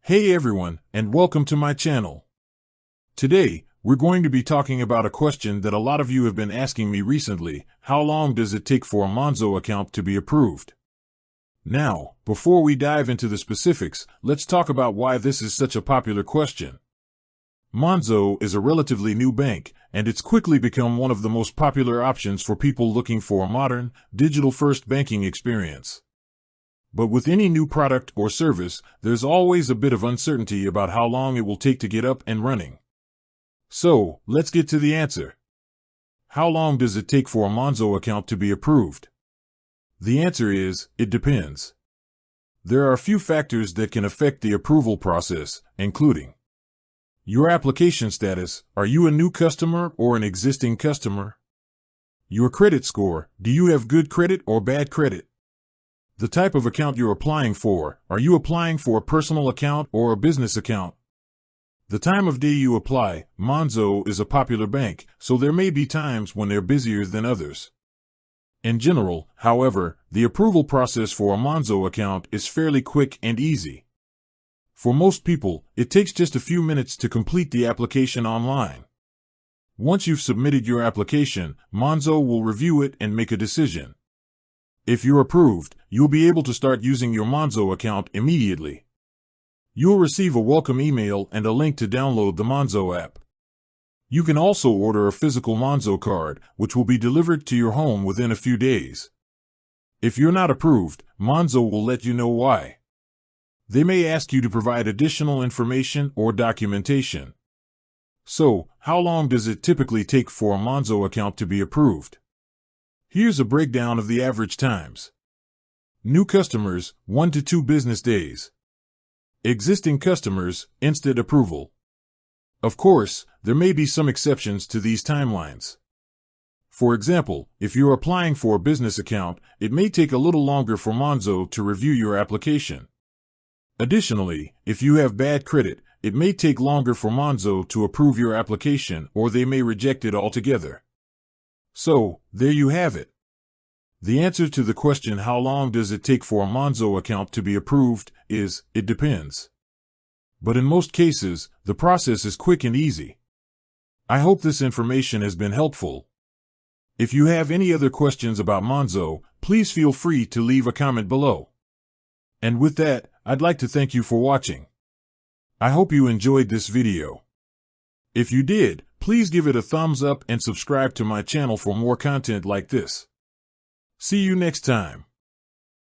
Hey everyone, and welcome to my channel. Today, we're going to be talking about a question that a lot of you have been asking me recently: how long does it take for a Monzo account to be approved? Now, before we dive into the specifics, let's talk about why this is such a popular question. Monzo is a relatively new bank, and it's quickly become one of the most popular options for people looking for a modern, digital-first banking experience. But with any new product or service, there's always a bit of uncertainty about how long it will take to get up and running. So, let's get to the answer. How long does it take for a Monzo account to be approved? The answer is, it depends. There are a few factors that can affect the approval process, including your application status: are you a new customer or an existing customer? Your credit score: do you have good credit or bad credit? The type of account you're applying for: are you applying for a personal account or a business account? The time of day you apply: Monzo is a popular bank, so there may be times when they're busier than others. In general, however, the approval process for a Monzo account is fairly quick and easy. For most people, it takes just a few minutes to complete the application online. Once you've submitted your application, Monzo will review it and make a decision. If you're approved, you'll be able to start using your Monzo account immediately. You'll receive a welcome email and a link to download the Monzo app. You can also order a physical Monzo card, which will be delivered to your home within a few days. If you're not approved, Monzo will let you know why. They may ask you to provide additional information or documentation. So, how long does it typically take for a Monzo account to be approved? Here's a breakdown of the average times. New customers, 1 to 2 business days. Existing customers, instant approval. Of course, there may be some exceptions to these timelines. For example, if you're applying for a business account, it may take a little longer for Monzo to review your application. Additionally, if you have bad credit, it may take longer for Monzo to approve your application, or they may reject it altogether. So, there you have it. The answer to the question, how long does it take for a Monzo account to be approved, is, it depends. But in most cases, the process is quick and easy. I hope this information has been helpful. If you have any other questions about Monzo, please feel free to leave a comment below. And with that, I'd like to thank you for watching. I hope you enjoyed this video. If you did, please give it a thumbs up and subscribe to my channel for more content like this. See you next time.